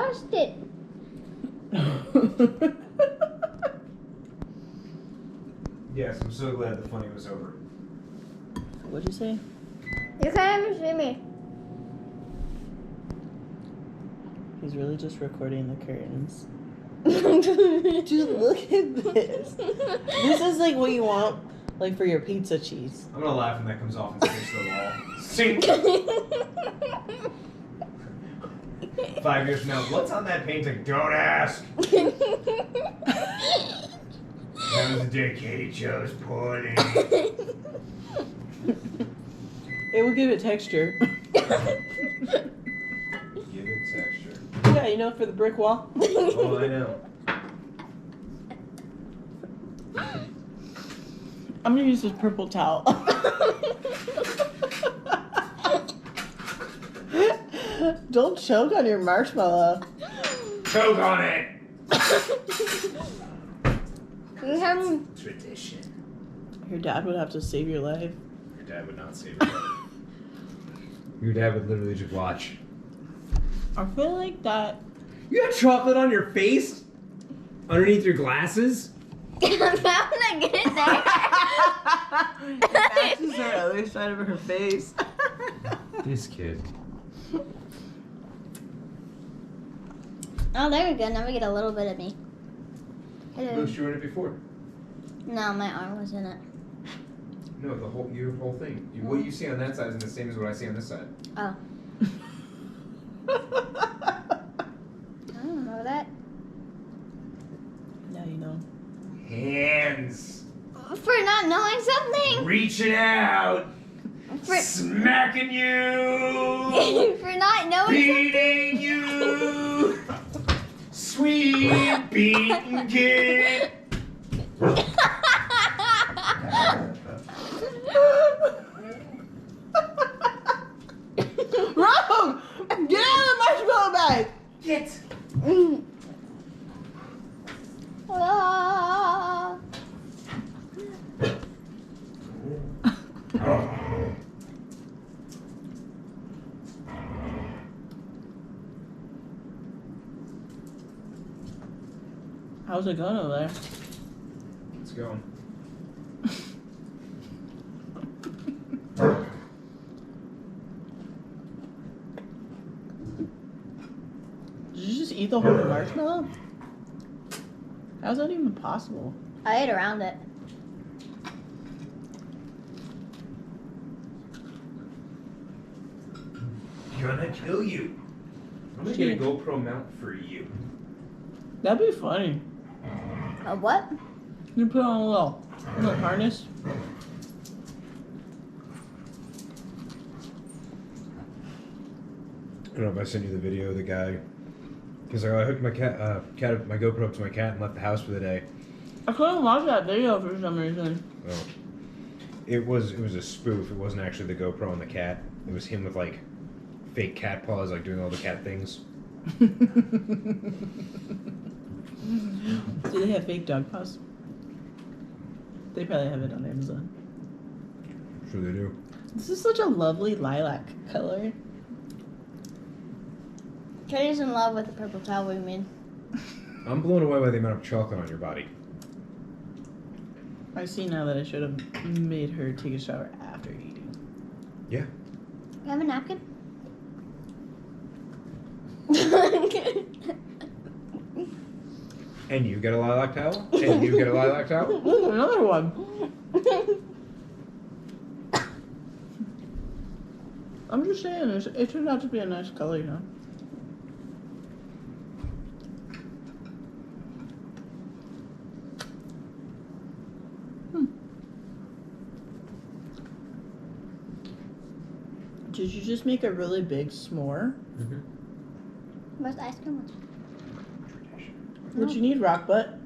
disgusted. Yes, I'm so glad the funny was over. What'd you say? You can't even see me. He's really just recording the curtains. Dude, look at this. This is like what you want, like for your pizza cheese. I'm gonna laugh when that comes off and sticks to the wall. Sink. 5 years from now, what's on that painting? Don't ask. That was the day Katie chose pudding. It will give it texture. Give it texture. Yeah, you know, for the brick wall. Oh, I know. I'm gonna use this purple towel. Don't choke on your marshmallow. Choke on it. You have Tradition. Your dad would have to save your life. Your dad would not save your life. Your dad would literally just watch. I feel like that. You got chocolate on your face? Underneath your glasses? I'm gonna get there. Matches her other side of her face. This kid. Oh, there we go. Now we get a little bit of me. Hello. No, she were in it before. No, my arm was in it. No, your whole thing. What you see on that side is the same as what I see on this side. Oh. I don't know that. Now you know. Hands. For not knowing something. Reaching out. For, Smacking you. for not knowing Beating you. Sweet beating kid. Wrong! Get out of the marshmallow bag! Get. something. Ah. How's it going over there? It's going. Did you just eat the whole marshmallow? How's that even possible? I ate around it. Gonna kill you. I'm gonna get a GoPro mount for you. That'd be funny. A what? You put on a little harness. I don't know if I sent you the video of the guy. Because I hooked my my GoPro up to my cat and left the house for the day. I couldn't watch that video for some reason. Oh. It was a spoof. It wasn't actually the GoPro and the cat. It was him with like fake cat paws, like doing all the cat things. Do they have fake dog paws? They probably have it on Amazon. Sure they do. This is such a lovely lilac color. Katie's in love with the purple towel we made. I'm blown away by the amount of chocolate on your body. I see now that I should have made her take a shower after eating. Yeah. You have a napkin? And you get a lilac towel? And you get a lilac towel? Ooh, another one. I'm just saying, it turned out to be a nice color, you know? Did you just make a really big s'more? Mm-hmm. Where's the ice cream? Would you need rock butt?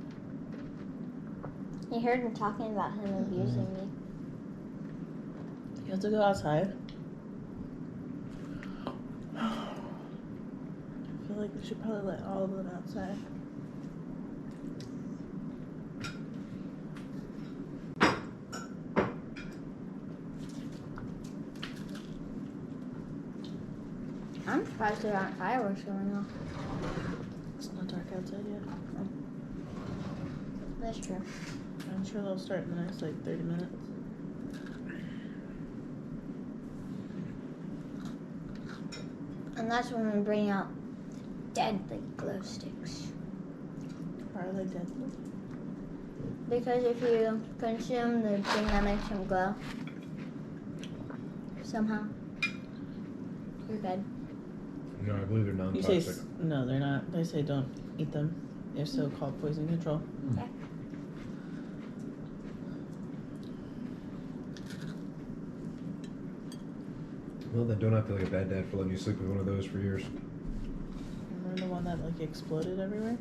You heard him talking about him abusing me. You have to go outside. I feel like we should probably let all of them outside. I'm surprised there aren't fireworks going off. It's not dark outside yet. That's true. I'm sure they'll start in the next like 30 minutes. And that's when we bring out deadly glow sticks. Why are they deadly? Because if you consume the thing that makes them glow, somehow, you're dead. No, I believe they're You say non-toxic. no, they're not. They say don't eat them. If so, call poison control. Okay. Well, then don't I feel like a bad dad for letting you sleep with one of those for years? Remember the one that like exploded everywhere?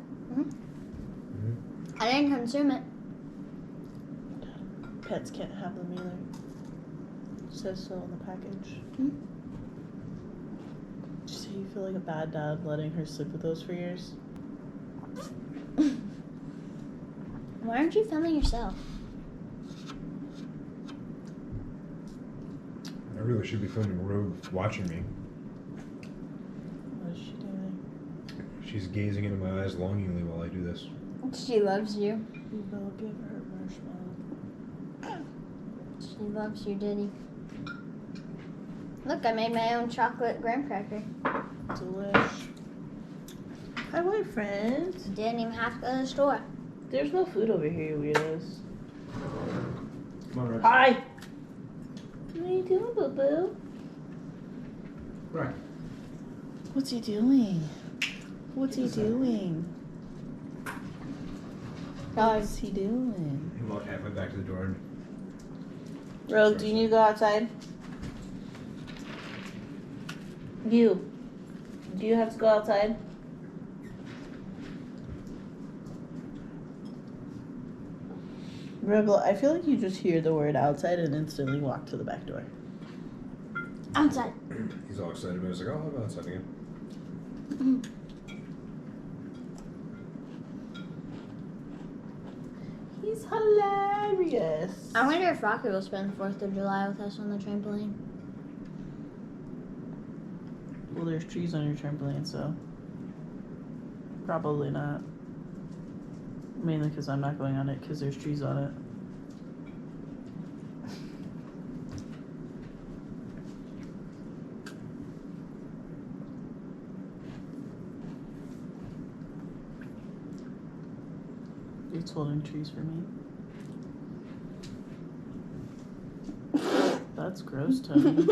I didn't consume it. Pets can't have them either. It says so on the package. So you feel like a bad dad letting her sleep with those for years? Why aren't you filming yourself? I really should be filming Rogue watching me. What is she doing? She's gazing into my eyes longingly while I do this. She loves you. You will give her marshmallow. She loves you, Diddy. Look, I made my own chocolate graham cracker. Delish. Hi, boyfriend. Didn't even have to go to the store. There's no food over here, you weirdos. Come on, Rex. Hi. What are you doing, boo boo? Right. What's he doing? What's he doing? What's he doing? He walked halfway back to the door and Rogue, do you need to go outside? You. Do you have to go outside? Rebel, I feel like you just hear the word outside and instantly walk to the back door. Outside. he's all excited. But I was like, oh, I'll go outside again. He's hilarious. I wonder if Rocky will spend 4th of July with us on the trampoline. Well, there's trees on your trampoline, so probably not. Mainly because I'm not going on it because there's trees on it. It's holding trees for me. That's gross, Tony.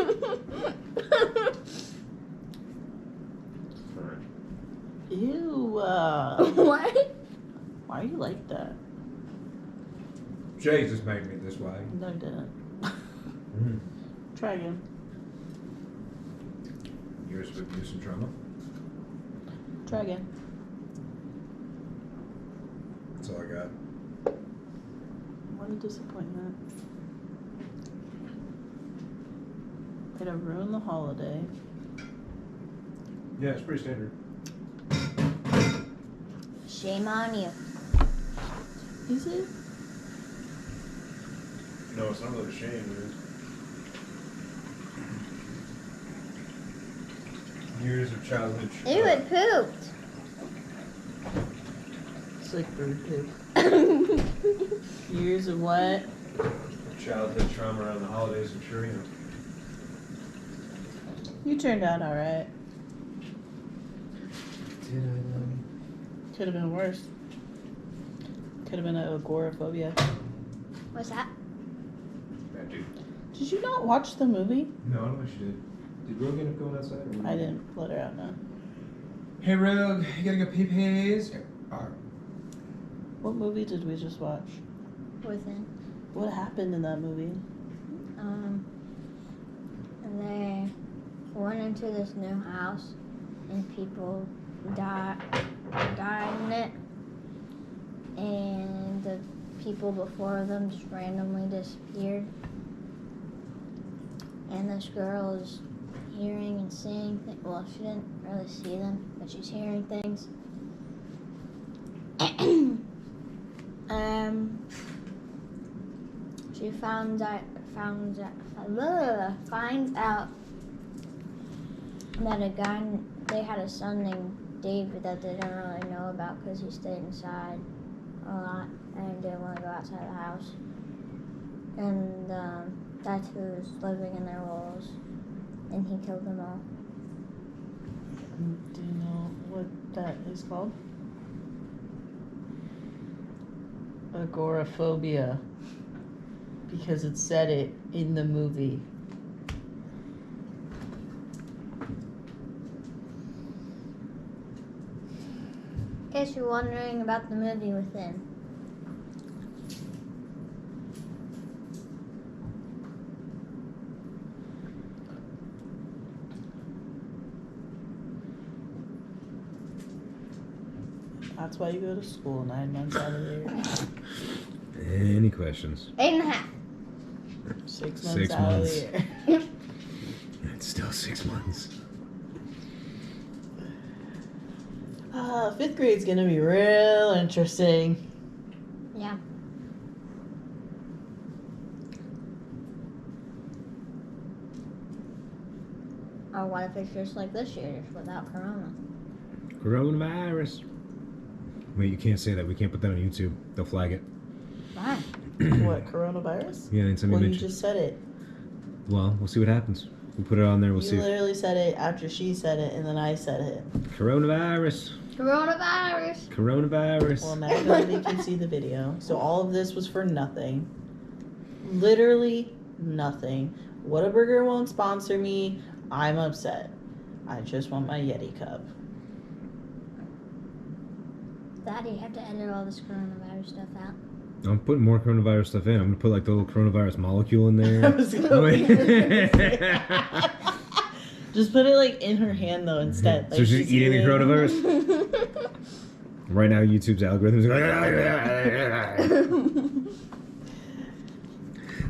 Ew. What? Why are you like that? Jesus made me this way. No, I didn't. Mm. Try again. Years of abuse and trauma. Try again. That's all I got. What a disappointment. Way to ruin the holiday. Yeah, it's pretty standard. Shame on you. Is it? No, it's not really a shame, dude. Years of childhood. Ew, it pooped. It's like bird poop. Years of what? Childhood trauma around the holidays, I'm sure, you know. You turned out alright. Did I though? Could have been worse. Could have been agoraphobia. What's that? Bad dude. Did you not watch the movie? No, I don't think she did. Did Rogue end up going outside? Or I didn't let her out, no. Hey, Rogue, you gotta go pee-pees? What movie did we just watch? Within. What happened in that movie? They went into this new house and people died in it. And the people before them just randomly disappeared. And this girl is hearing and seeing things. Well, she didn't really see them, but she's hearing things. She finds out that a guy, they had a son named David that they don't really know about because he stayed inside a lot and didn't want to go outside the house. And that's who was living in their walls, and he killed them all. Do you know what that is called? Agoraphobia. Because it said it in the movie. In case you're wondering about the movie Within. That's why you go to school 9 months out of the year. Any questions? 8.5. 6 months 6 out months. of the year. It's still 6 months. 5th grade's gonna be real interesting. Yeah. Or what if it's just like this year, just without Corona? Coronavirus. Wait, you can't say that. We can't put that on YouTube. They'll flag it. Why? What, coronavirus? Yeah, and somebody Well, you mentioned. just said it. Well, we'll see what happens. We'll put it on there. We'll You see. literally said it after she said it, and then I said it. Coronavirus. Coronavirus. Coronavirus. Well, now nobody can see the video. So all of this was for nothing. Literally nothing. Whataburger won't sponsor me. I'm upset. I just want my Yeti cup. Daddy, you have to edit all this coronavirus stuff out. I'm putting more coronavirus stuff in. I'm gonna put like the little coronavirus molecule in I there. was going Just put it like in her hand though instead. So Like, she's eating the coronavirus. Right now, YouTube's algorithms are going.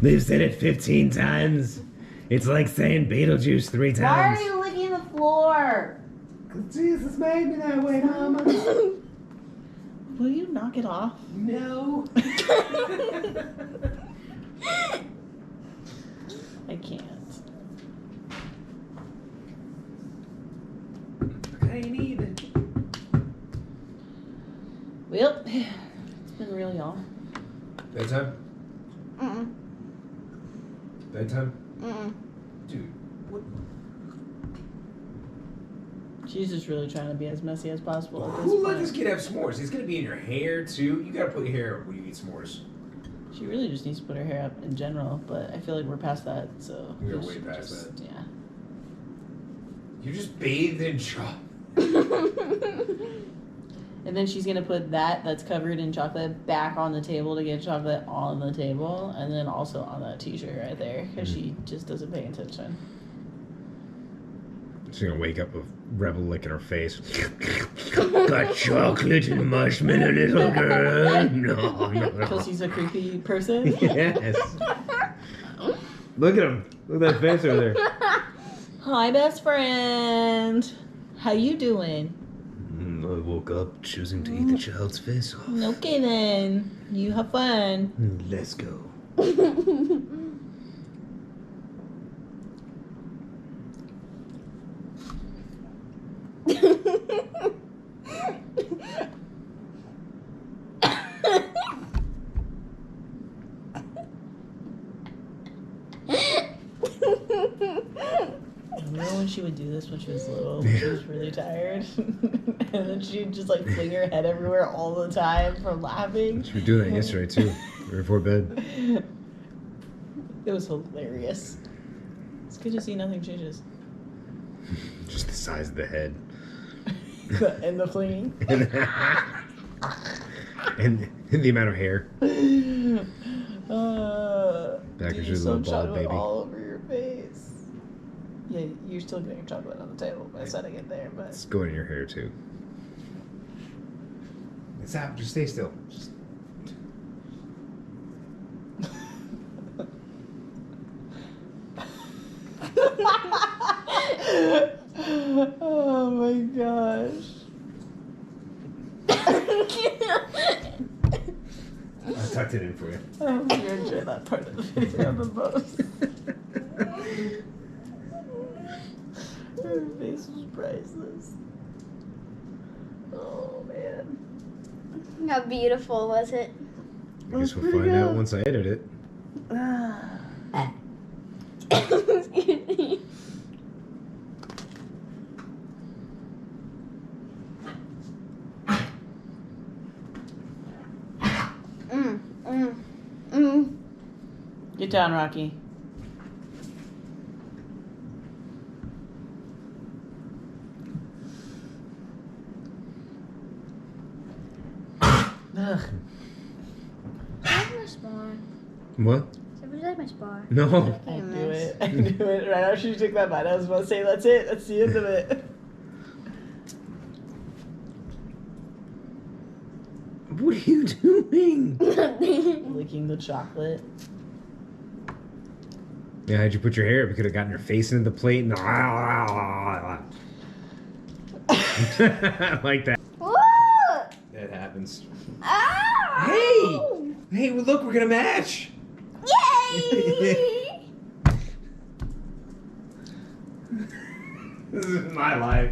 They've said it 15 times. It's like saying Beetlejuice 3 times. Why are you licking the floor? Jesus made me that way, Mama. Will you knock it off? No. I can't. I ain't even. Well, it's been real, y'all. Bedtime? Mm-mm. Bedtime? Mm-mm. Dude, what? She's just really trying to be as messy as possible at this Who let point. this kid have s'mores? It's gonna be in your hair too. You gotta put your hair up when you eat s'mores. She really just needs to put her hair up in general, but I feel like we're past that, so... We are just- way past just- Yeah. You just bathed in chocolate. And then she's gonna put that's covered in chocolate back on the table to get chocolate on the table, and then also on that t-shirt right there, because she just doesn't pay attention. She's gonna wake up with Rebel lick in her face. Got chocolate and marshmallow, little girl. No, Because he's a creepy person. Yes. Look at him. Look at that face over there. Hi, best friend. How you doing? I woke up choosing to eat the child's face off. Okay then. You have fun. Let's go. Remember when she would do this when she was little? When she was really tired, and then she'd just like fling her head everywhere all the time from laughing. She was doing that yesterday too, right before bed. It was hilarious. It's good to see nothing changes. Just the size of the head. And the flinging. and the amount of hair. Back Dude, as your some little bald chocolate baby. all over your face. Yeah, you're still getting chocolate on the table by setting it there, but It's going in your hair too. It's out. Just stay still. Just... oh my gosh. I tucked it in for you. I hope you enjoy that part of the video the most. Her face This is priceless. Oh man. How beautiful was it? I guess we'll find out once I edit it. Excuse me. Get down, Rocky. Ugh. Where's my spar? What? Where's my spar? No. I knew it. I knew it. Right after you took that bite, I was about to say, that's it. That's the end of it. What are you doing? Licking the chocolate. Yeah, how'd you put your hair? We could have gotten your face into the plate. And... like that. Woo! That happens. Ah! Hey! Hey, well, look, we're gonna match. Yay! This is my life.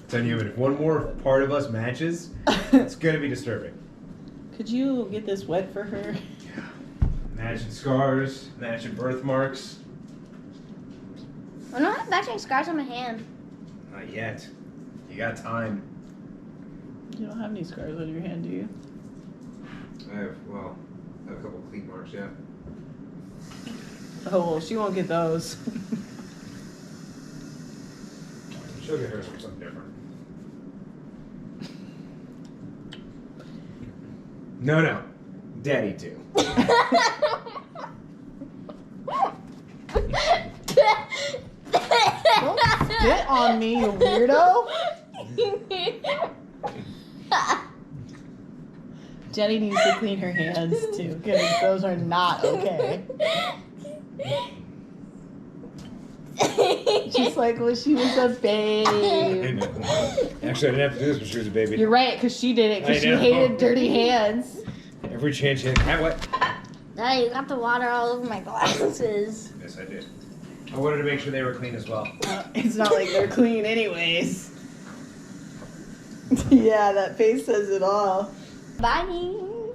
Telling you, if one more part of us matches, it's gonna be disturbing. Could you get this wet for her? Matching scars, matching birthmarks. I don't have matching scars on my hand. Not yet. You got time. You don't have any scars on your hand, do you? I have a couple cleat marks, yeah. Oh, well, she won't get those. She'll get hers from something different. No. Daddy too. Don't spit on me, you weirdo. Jenny needs to clean her hands too, because those are not okay. Just like when she was a babe. Actually, I didn't have to do this when she was a baby. You're right, because she did it, because I she know. hated dirty hands. Every chance she had. Have what? Daddy, you got the water all over my glasses. Yes, I did. I wanted to make sure they were clean as well. It's not like they're clean anyways. Yeah, that face says it all. Bye.